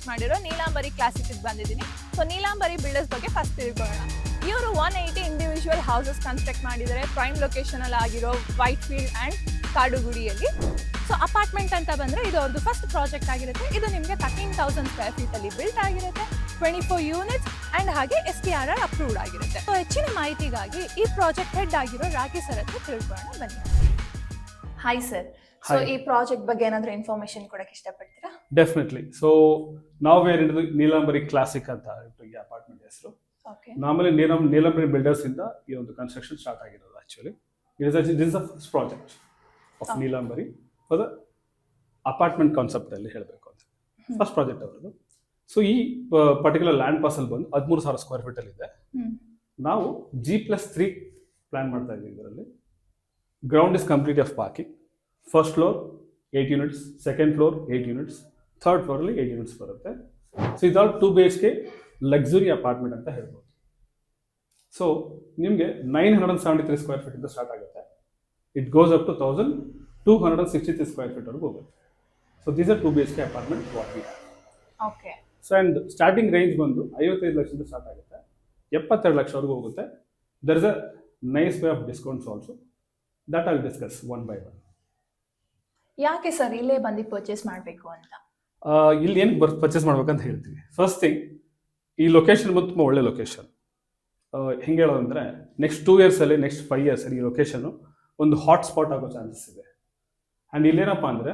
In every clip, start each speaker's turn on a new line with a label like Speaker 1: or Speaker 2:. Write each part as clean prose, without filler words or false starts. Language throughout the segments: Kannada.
Speaker 1: ಮಾಡಿರೋ ನೀಲಾಂಬರಿ ಕ್ಲಾಸಿಕ್ ಬಂದಿದ್ದೀನಿ. ಸೊ ನೀಲಾಂಬರಿ ಬಿಲ್ಡರ್ಸ್ ಬಗ್ಗೆ ಫಸ್ಟ್ ತಿಳ್ಕೊಳ್ಳೋಣ. ಇವರು 180 ಇಂಡಿವಿಜುವಲ್ ಹೌಸಸ್ ಕನ್ಸ್ಟ್ರಕ್ಟ್ ಮಾಡಿದ್ದಾರೆ ಪ್ರೈಮ್ ಲೊಕೇಶನ್ ಅಲ್ಲಿ ಆಗಿರೋ ವೈಟ್ ಫೀಲ್ಡ್ ಅಂಡ್ ಕಾಡುಗುಡಿಯಲ್ಲಿ. ಸೊ ಅಪಾರ್ಟ್ಮೆಂಟ್ ಅಂತ ಬಂದ್ರೆ ಇದು ಅವ್ರದ್ದು ಫಸ್ಟ್ ಪ್ರಾಜೆಕ್ಟ್ ಆಗಿರುತ್ತೆ. ಇದು ನಿಮಗೆ 13,000 ಸ್ಕ್ವೇರ್ ಫೀಟ್ ಅಲ್ಲಿ ಬಿಲ್ಟ್ ಆಗಿರುತ್ತೆ, 24 ಯೂನಿಟ್ಸ್ ಅಂಡ್ ಹಾಗೆ STRR ಅಪ್ರೂವ್ಡ್ ಆಗಿರುತ್ತೆ. ಸೊ ಹೆಚ್ಚಿನ ಮಾಹಿತಿಗಾಗಿ ಈ ಪ್ರಾಜೆಕ್ಟ್ ಹೆಡ್ ಆಗಿರೋ ರಾಕೇಶ್ ಸರ್ ಹತ್ರ ತಿಳ್ಕೊಳ್ಳೋಣ ಬನ್ನಿ. ಹಾಯ್ ಸರ್, ಸೊ ಈ ಪ್ರಾಜೆಕ್ಟ್ ಬಗ್ಗೆ ಏನಾದರೂ ಇನ್ಫಾರ್ಮೇಶನ್ ಕೊಡಕ್ಕೆ ಇಷ್ಟಪಡ್ತೀರಾ?
Speaker 2: ಡೆಫಿನೆಟ್ಲಿ. ಸೊ ನಾವು ಏನಿರೋದು ನೀಲಾಂಬರಿ ಕ್ಲಾಸಿಕ್ ಅಂತ ಈ ಅಪಾರ್ಟ್ಮೆಂಟ್ ಹೆಸರು. ನಾರ್ಮಲಿ ನೀಲಾಂಬರಿ ಬಿಲ್ಡರ್ಸ್ ಇಂದ ಈ ಒಂದು ಕನ್ಸ್ಟ್ರಕ್ಷನ್ ಸ್ಟಾರ್ಟ್ ಆಗಿರೋದು. Actually it is the first project of Neelambari for the apartment concept ಅಲ್ಲಿ ಹೇಳಬೇಕು ಅಂತ ಫಸ್ಟ್ ಪ್ರಾಜೆಕ್ಟ್ ಅವರದು. ಸೊ ಈ ಪರ್ಟಿಕ್ಯುಲರ್ ಲ್ಯಾಂಡ್ ಪಾರ್ಸಲ್ ಬಂದು 13,000 ಸ್ಕ್ವೇರ್ ಫೀಟ್ ಅಲ್ಲಿ ಇದೆ. ನಾವು G+3 ಪ್ಲಾನ್ ಮಾಡ್ತಾ ಇದ್ದೀವಿ. ಇದರಲ್ಲಿ ground is complete of parking. First floor 8 units, second floor 8 units, third ಫ್ಲೋರಲ್ಲಿ 8 ಯೂನಿಟ್ಸ್ ಬರುತ್ತೆ. ಸೊ ಇದಾಲ್ 2 BHK ಲಕ್ಸುರಿ ಅಪಾರ್ಟ್ಮೆಂಟ್ ಅಂತ ಹೇಳ್ಬೋದು. ಸೊ ನಿಮಗೆ 973 ಸ್ಕ್ವೇರ್ ಫೀಟ್ ಇಂದ ಸ್ಟಾರ್ಟ್ ಆಗುತ್ತೆ. It goes up to 1,263 square feet ವರೆಗೂ ಹೋಗುತ್ತೆ. So these are 2 BHK apartment what we have.
Speaker 1: Okay.
Speaker 2: So and starting range ಬಂದು 55 ಲಕ್ಷದಿಂದ ಸ್ಟಾರ್ಟ್ ಆಗುತ್ತೆ, 72 ಲಕ್ಷವರೆಗೂ ಹೋಗುತ್ತೆ. There is a nice way of discounts also that I will discuss one by one.
Speaker 1: ಯಾಕೆ ಸರ್ ಇಲ್ಲೇ ಬಂದು ಪರ್ಚೇಸ್ ಮಾಡಬೇಕು ಅಂತ?
Speaker 2: ಇಲ್ಲಿ ಏನಕ್ಕೆ ಪರ್ಚೇಸ್ ಮಾಡ್ಬೇಕಂತ ಹೇಳ್ತೀವಿ. ಫಸ್ಟ್ ಥಿಂಗ್, ಈ ಲೊಕೇಶನ್ ಬಂದು ತುಂಬ ಒಳ್ಳೆ ಲೊಕೇಶನ್. ಹೆಂಗೆ ಹೇಳೋದಂದರೆ ನೆಕ್ಸ್ಟ್ 2 ಇಯರ್ಸಲ್ಲಿ, ನೆಕ್ಸ್ಟ್ 5 ಇಯರ್ಸಲ್ಲಿ ಈ ಲೊಕೇಶನ್ನು ಒಂದು ಹಾಟ್ ಸ್ಪಾಟ್ ಆಗೋ ಚಾನ್ಸಸ್ ಇದೆ. ಆ್ಯಂಡ್ ಇಲ್ಲೇನಪ್ಪ ಅಂದರೆ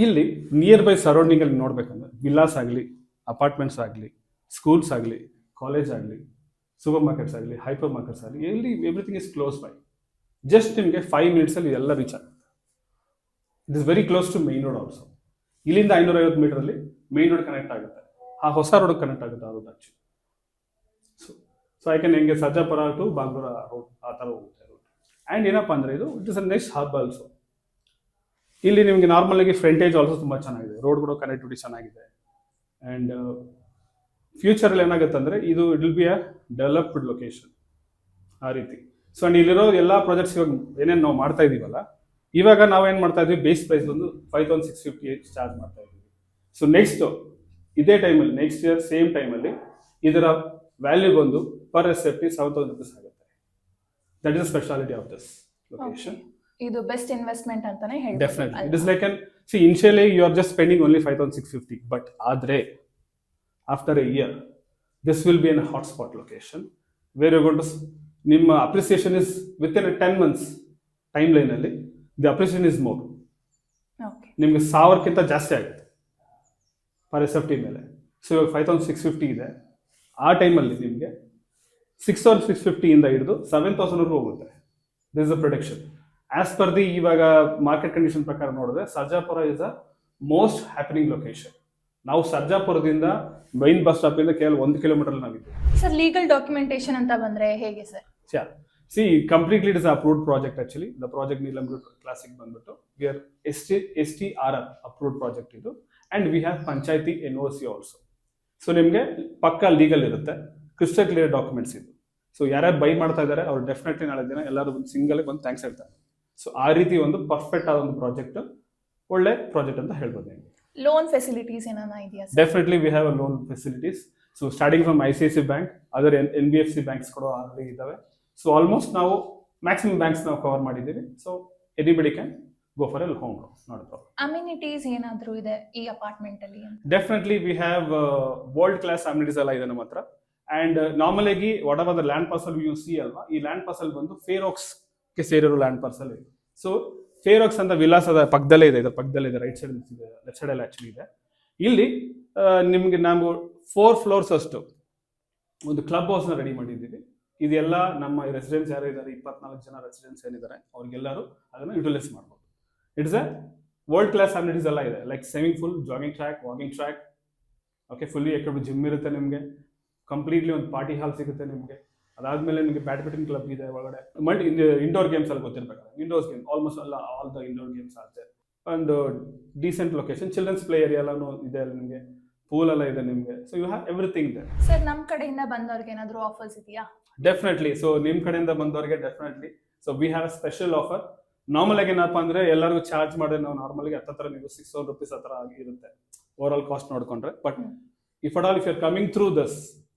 Speaker 2: ಇಲ್ಲಿ ನಿಯರ್ ಬೈ ಸರೌಂಡಿಂಗಲ್ಲಿ ನೋಡಬೇಕಂದ್ರೆ ವಿಲ್ಲಾಸ್ ಆಗಲಿ, ಅಪಾರ್ಟ್ಮೆಂಟ್ಸ್ ಆಗಲಿ, ಸ್ಕೂಲ್ಸ್ ಆಗಲಿ, ಕಾಲೇಜ್ ಆಗಲಿ, ಸೂಪರ್ ಮಾರ್ಕೆಟ್ಸ್ ಆಗಲಿ, ಹೈಪರ್ ಮಾರ್ಕೆಟ್ಸ್ ಆಗಲಿ, ಎಲ್ಲಿ everything is close by. Just ನಿಮಗೆ 5 ಮಿನಿಟ್ಸಲ್ಲಿ ಎಲ್ಲ ರೀಚ್ ಆಗುತ್ತೆ. It is very close to main road also. ಇಲ್ಲಿಂದ 550 ಮೀಟರಲ್ಲಿ ಮೈನ್ ರೋಡ್ ಕನೆಕ್ಟ್ ಆಗುತ್ತೆ. ಆ ಹೊಸ ರೋಡ್ ಕನೆಕ್ಟ್ ಆಗುತ್ತೆ ಆ road actually. So I can ಹೆಂಗೆ ಸರ್ಜಾಪುರ ಟು ಬಾಗ್ಲೂರ ರೋಡ್ ಆ ಥರ ಹೋಗುತ್ತೆ ರೋಡ್. ಆ್ಯಂಡ್ ಏನಪ್ಪ ಅಂದರೆ ಇದು it is a next hub also. ಇಲ್ಲಿ ನಿಮಗೆ ನಾರ್ಮಲ್ ಆಗಿ ಫ್ರಂಟೇಜ್ ಆಲ್ಸೋ ತುಂಬ ಚೆನ್ನಾಗಿದೆ, ರೋಡ್ಗಳು ಕನೆಕ್ಟಿವಿಟಿ ಚೆನ್ನಾಗಿದೆ. ಆ್ಯಂಡ್ ಫ್ಯೂಚರಲ್ಲಿ ಏನಾಗುತ್ತೆ ಅಂದರೆ ಇದು it will be a developed location ಆ ರೀತಿ. ಸೊ ಆ್ಯಂಡ್ ಇಲ್ಲಿರೋ ಎಲ್ಲ ಪ್ರಾಜೆಕ್ಟ್ಸ್ ಇವಾಗ ಏನೇನು ನಾವು ಮಾಡ್ತಾ ಇದ್ದೀವಲ್ಲ, ಇವಾಗ ನಾವೇನು ಮಾಡ್ತಾ ಇದ್ವಿ, ಬೇಸ್ ಪ್ರೈಸ್ ಬಂದು 5,658 ಚಾರ್ಜ್ ಮಾಡ್ತಾ ಇದ್ದೀವಿ. ಸೊ ನೆಕ್ಸ್ಟ್ ಇದೇ ಟೈಮಲ್ಲಿ, ನೆಕ್ಸ್ಟ್ ಇಯರ್ ಸೇಮ್ ಟೈಮಲ್ಲಿ ಇದರ ವ್ಯಾಲ್ಯೂ ಬಂದು ಪರ್ SFT 7,000 rupees ಆಗುತ್ತೆ. That is the speciality of this location.
Speaker 1: ಇದು ಬೆಸ್ಟ್ ಇನ್ವೆಸ್ಟ್ಮೆಂಟ್ ಅಂತಾನೆ ಹೇಳ್ಬೋದು.
Speaker 2: Definitely it is like initially you are just spending only 5,650, but ಆದರೆ after a year this will be an hot spot location where you going to ನಿಮ್ಮ appreciation is with in 10 months time ಲೈನಲ್ಲಿ ದಿ ಅಪ್ರಿಸಿಯೇಷನ್ ಇಸ್ ಮೋರ್. ನಿಮಗೆ 1,000ಕ್ಕಿಂತ ಜಾಸ್ತಿ ಆಗುತ್ತೆ ಪರ್ SFT ಮೇಲೆ. ಸೊ ಇವಾಗ 5,650 ಇದೆ. ಆ ಟೈಮಲ್ಲಿ ನಿಮಗೆ 6,650 ಇಂದ ಹಿಡಿದು 7,000 ಹೋಗುತ್ತೆ. This is a production as per the ಇವಾಗ ಮಾರ್ಕೆಟ್ ಕಂಡೀಷನ್ ಪ್ರಕಾರ ನೋಡಿದ್ರೆ Sarjapur is a most happening location. ನಾವು ಸರ್ಜಾಪುರದಿಂದ ಮೈನ್ ಬಸ್ ಸ್ಟಾಪ್ ಇಂದ ಕೇವಲ 1 ಕಿಲೋಮೀಟರ್ ನಾವಿದ್ದೀವಿ.
Speaker 1: ಸರ್ ಲೀಗಲ್ ಡಾಕ್ಯುಮೆಂಟೇಶನ್ ಅಂತ ಬಂದ್ರೆ ಹೇಗೆ sir?
Speaker 2: See completely it is approved project. Actually the project Neelambari classic ಬಂದ್ಬಿಟ್ಟು we are STRR approved project ಇದು. And we have panchayati NOC also. So ನಿಮಗೆ ಪಕ್ಕ ಲೀಗಲ್ ಇರುತ್ತೆ, ಕ್ರಿಸ್ಟಲ್ ಕ್ಲಿಯರ್ ಡಾಕ್ಯುಮೆಂಟ್ಸ್ ಇದು. ಸೊ ಯಾರ್ಯಾರು ಬೈ ಮಾಡ್ತಾ ಇದ್ದಾರೆ ಅವ್ರು ಡೆಫಿನೆಟ್ಲಿ ನಾಳೆ ದಿನ ಎಲ್ಲರೂ ಒಂದು ಸಿಂಗಲ್ ಬಂದು ಥ್ಯಾಂಕ್ಸ್ ಹೇಳ್ತಾರೆ. ಸೊ ಆ ರೀತಿ ಒಂದು ಪರ್ಫೆಕ್ಟ್ ಆದ ಒಂದು ಪ್ರಾಜೆಕ್ಟ್, ಒಳ್ಳೆ ಪ್ರಾಜೆಕ್ಟ್ ಅಂತ ಹೇಳ್ಬೋದು.
Speaker 1: ಲೋನ್ ಫೆಸಿಲಿಟೀಸ್ ಏನಾನ ಇದೆಯಾ?
Speaker 2: Definitely we have a loan facilities. So starting from ICICI bank, other NBFC banks ಕೂಡ ಆಲ್ರೆಡಿ ಇದ್ದಾವೆ. ಸೊ ಆಲ್ಮೋಸ್ಟ್ ನಾವು ಮ್ಯಾಕ್ಸಿಮಮ್ ಬ್ಯಾಂಕ್ಸ್ ನಾವು ಕವರ್ ಮಾಡಿದ್ದೀವಿ. So anybody can go for A home loan, not a problem.
Speaker 1: Amenities ಏನಾದರೂ ಇದೆ ಈ ಅಪಾರ್ಟ್ಮೆಂಟ್ ಅಲ್ಲಿ?
Speaker 2: Definitely we have world class amenities ಎಲ್ಲ ಇದೆ ನಮ್ಮ ಹತ್ರ. ಅಂಡ್ ನಾರ್ಮಲ್ ಆಗಿ what ever the land parcel U C ಅಲ್ವಾ, ಈ ಲ್ಯಾಂಡ್ ಪಾರ್ಸಲ್ ಬಂದು ಫೇರೋಕ್ಸ್ಗೆ ಸೇರಿರೋ ಲ್ಯಾಂಡ್ ಪಾರ್ಸಲ್ ಇದೆ. ಸೊ ಫೇರೋಕ್ಸ್ ಅಂತ ವಿಲಾಸದ ಪಕ್ಕದಲ್ಲೇ ಇದೆ, ಇದರ ಪಕ್ಕದಲ್ಲೇ ಇದೆ, ರೈಟ್ ಸೈಡ್ ಇದೆ, ಲೆಫ್ಟ್ ಸೈಡ್ ಅಲ್ಲಿ ಆಕ್ಚುಲಿ ಇದೆ. ಇಲ್ಲಿ ನಿಮಗೆ ನಾವು 4 floors ಅಷ್ಟು ಒಂದು ಕ್ಲಬ್ ಹೌಸ್ನ ರೆಡಿ ಮಾಡಿದ್ದೀವಿ. ಇದೆಲ್ಲ ನಮ್ಮ ರೆಸಿಡೆನ್ಸ್ ಯಾರು ಇದ್ದಾರೆ, 24 ಜನ ರೆಸಿಡೆನ್ಸ್ ಏನಿದ್ದಾರೆ ಅವ್ರಿಗೆಲ್ಲರೂ ಅದನ್ನು ಯುಟಿಲೈಸ್ ಮಾಡ್ಬೋದು. It's A world class amenities ಎಲ್ಲ ಇದೆ, like swimming pool, jogging track, walking track, okay, fully equipped gym ಇರುತ್ತೆ ನಿಮಗೆ, ಕಂಪ್ಲೀಟ್ಲಿ ಒಂದು ಪಾರ್ಟಿ ಹಾಲ್ ಸಿಗುತ್ತೆ ನಿಮಗೆ. ಅದಾದ್ಮೇಲೆ ನಿಮಗೆ ಬ್ಯಾಡ್ಮಿಂಟನ್ ಕ್ಲಬ್ ಇದೆ ಒಳಗಡೆ. ಇಂಡೋರ್ ಗೇಮ್ಸ್ ಅಲ್ಲಿ ಗೊತ್ತಿರಬೇಕು, indoor game almost all the indoor games ಆಗುತ್ತೆ. ಒಂದು decent location, childrens play area ಎಲ್ಲಾನು ಇದೆ ನಿಮಗೆ, ಪೂಲ್ ಎಲ್ಲ ಇದೆ ನಿಮಗೆ. ಸೊ ಯು ಹ್ಯಾವ್ ಎವ್ರಿಥಿಂಗ್ ಇದೆ.
Speaker 1: ಸರ್ ನಮ್ಮ ಕಡೆಯಿಂದ ಬಂದವ್ರಿಗೆ ಏನಾದರೂ ಆಫರ್ಸ್ ಇದೆಯಾ?
Speaker 2: ಡೆಫಿನೆಟ್ಲಿ. ಸೊ ನಿಮ್ಮ ಕಡೆಯಿಂದ ಬಂದವರಿಗೆ definitely so we have a special offer. Normal ಆಗಿ ಏನಪ್ಪ ಅಂದ್ರೆ ಎಲ್ಲರಿಗೂ ಚಾರ್ಜ್ ಮಾಡಿದ್ರೆ ನಾವು ನಾರ್ಮಲ್ ಆಗಿ ಹತ್ತಿರ ನೀವು 6,000 rupees ಹತ್ರ ಇರುತ್ತೆ. ಓವರ್ ಆಲ್ ಕಾಸ್ಟ್ ನೋಡ್ಕೊಂಡ್ರೆ. But if at all if you're coming through this,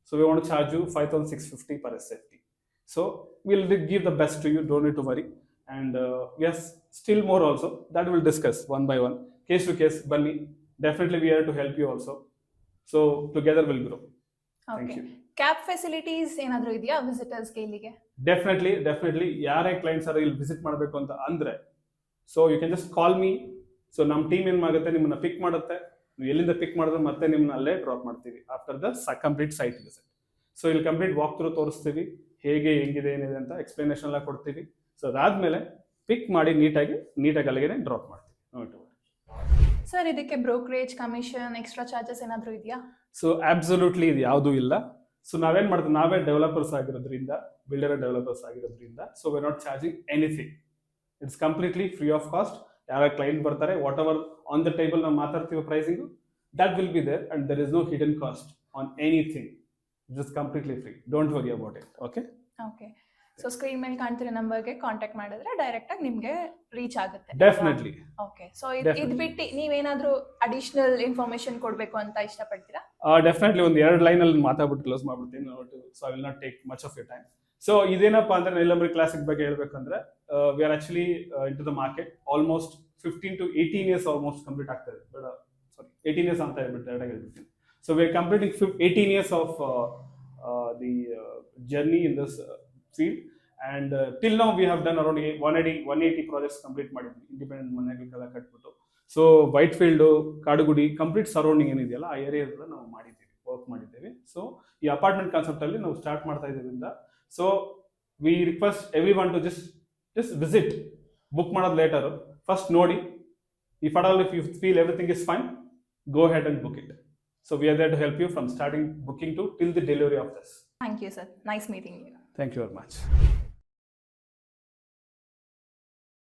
Speaker 2: so we want to charge you 5,650 per SFT. So we'll give the best to you, don't need to worry. And yes, still more also, that we'll discuss one by one, case to case. Bunny, definitely we are here to help you also. So together we'll grow. Thank you.
Speaker 1: Cab facilities ಏನಾದರೂ ಇದೆಯಾ ವಿಸಿಟರ್ಸ್ಗೆ ಇಲ್ಲಿಗೆ?
Speaker 2: ಡೆಫಿನೆಟ್ಲಿ ಯಾರೇ ಕ್ಲೈಂಟ್ಸ್ ಆದ್ರೆ ಇಲ್ಲಿ ವಿಸಿಟ್ ಮಾಡಬೇಕು ಅಂತ ಅಂದ್ರೆ, so you can just call me. So ನಮ್ಮ ಟೀಮ್ ಏನ್ ಮಾಡುತ್ತೆ, ನಿಮ್ಮನ್ನ ಪಿಕ್ ಮಾಡುತ್ತೆ. ನೀವು ಎಲ್ಲಿಂದ ಪಿಕ್ ಮಾಡಿದ್ರೆ ಮತ್ತೆ ನಿಮ್ಮನ್ನ ಅಲ್ಲೇ ಡ್ರಾಪ್ ಮಾಡ್ತೀವಿ after the complete site visit. So ಇಲ್ಲಿ ಕಂಪ್ಲೀಟ್ ವಾಕ್ ಥ್ರೂ ತೋರಿಸ್ತೀವಿ, ಹೇಗೆ ಹೆಂಗಿದೆ ಏನಿದೆ ಅಂತ ಎಕ್ಸ್ಪ್ಲನೇಷನ್ ಎಲ್ಲ ಕೊಡ್ತೀವಿ. ಸೊ ಅದಾದ್ಮೇಲೆ ಪಿಕ್ ಮಾಡಿ ನೀಟಾಗಿ ಅಲ್ಲಿಗೆ ಡ್ರಾಪ್ ಮಾಡ್ತೀವಿ.
Speaker 1: ಸರ್, ಇದಕ್ಕೆ ಬ್ರೋಕರೇಜ್, ಕಮಿಷನ್, ಎಕ್ಸ್ಟ್ರಾ ಚಾರ್ಜಸ್ ಏನಾದರೂ ಇದೆಯಾ?
Speaker 2: ಸೊ ಅಬ್ಸಲ್ಯೂಟ್ಲಿ ಇದು ಯಾವುದೂ ಇಲ್ಲ. ಸೊ ನಾವೇನ್ ಮಾಡ್ತೀವಿ, ನಾವೇ ಡೆವಲಪರ್ಸ್ ಆಗಿರೋದ್ರಿಂದ, ಬಿಲ್ಡರ್ ಡೆವಲಪರ್ಸ್ ಆಗಿರೋದ್ರಿಂದ, so we are not charging anything. It's completely free of cost. ಯಾರ ಕ್ಲೈಂಟ್ ಬರ್ತಾರೆ, whatever on the table ನಾವು ಮಾತಾಡ್ತೀವಿ pricing, that will be there and there is no hidden cost on anything. It is completely free. Don't worry about it. Okay.
Speaker 1: So screen ಮೇಲೆ ಕಾಣ್ತಿರೋ ನಂಬರ್ಗೆ ಕಾಂಟ್ಯಾಕ್ಟ್ ಮಾಡಿದ್ರೆ ಡೈರೆಕ್ಟ್ ಆಗಿ ನಿಮಗೆ ರೀಚ್ ಆಗುತ್ತೆ.
Speaker 2: ಡೆಫಿನೆಟ್ಲಿ.
Speaker 1: ಓಕೆ. ಸೊ ಇದು ಬಿಟ್ಟು ನೀವೇನಾದ್ರೂ ಅಡಿಷನಲ್ ಇನ್ಫಾರ್ಮೇಶನ್ ಕೊಡಬೇಕು ಅಂತ ಇಷ್ಟಪಡ್ತೀರಾ?
Speaker 2: ಡೆಫಿನೆಟ್ಲಿ ಒಂದು 2 ಲೈನ್ ಅಲ್ಲಿ ಮಾತಾಡ್ಬಿಟ್ಟು ಕ್ಲೋಸ್ ಮಾಡ್ಬಿಡ್ತೀನಿ. So I will not take much of your time. So ಇದೇನಪ್ಪ ಅಂದ್ರೆ ನೀಲಂಬರಿ ಕ್ಲಾಸಿಕ್ ಬಗ್ಗೆ ಹೇಳ್ಬೇಕಂದ್ರೆ, we are actually into the market almost 15 to 18 years almost complete ಆಗ್ತದೆ. ಸಾರಿ 18 years ಅಂತ ಹೇಳ್ಬಿಡ್ತೀನಿ. So we are completing 18 years of the journey in this field, and till now we have done around 180 projects complete ಮಾಡಿದ್ವಿ, ಇಂಡಿಪೆಂಡೆಂಟ್ ಮನೆಗಳನ್ನೆಲ್ಲ ಕಟ್ಬಿಟ್ಟು. So Whitefield, Kadugodi, complete surrounding ಏನಿದೆಯಲ್ಲ ಆ ಏರಿಯಾ ನಾವು ವರ್ಕ್ ಮಾಡಿದ್ದೇವೆ. ಸೊ ಈ ಅಪಾರ್ಟ್ಮೆಂಟ್ ಕಾನ್ಸೆಪ್ಟ್ ಅಲ್ಲಿ ನಾವು ಸ್ಟಾರ್ಟ್ ಮಾಡ್ತಾ ಇದ್ರಿಂದ, so we request everyone to just visit. Book ಮಾಡೋದು ಲೇಟರ್, ಫಸ್ಟ್ ನೋಡಿ. If at all if you feel everything is fine, go ahead and book it. So we are there to help you from starting booking to till the delivery of this.
Speaker 1: Thank you, sir. Nice meeting you.
Speaker 2: Thank you very much.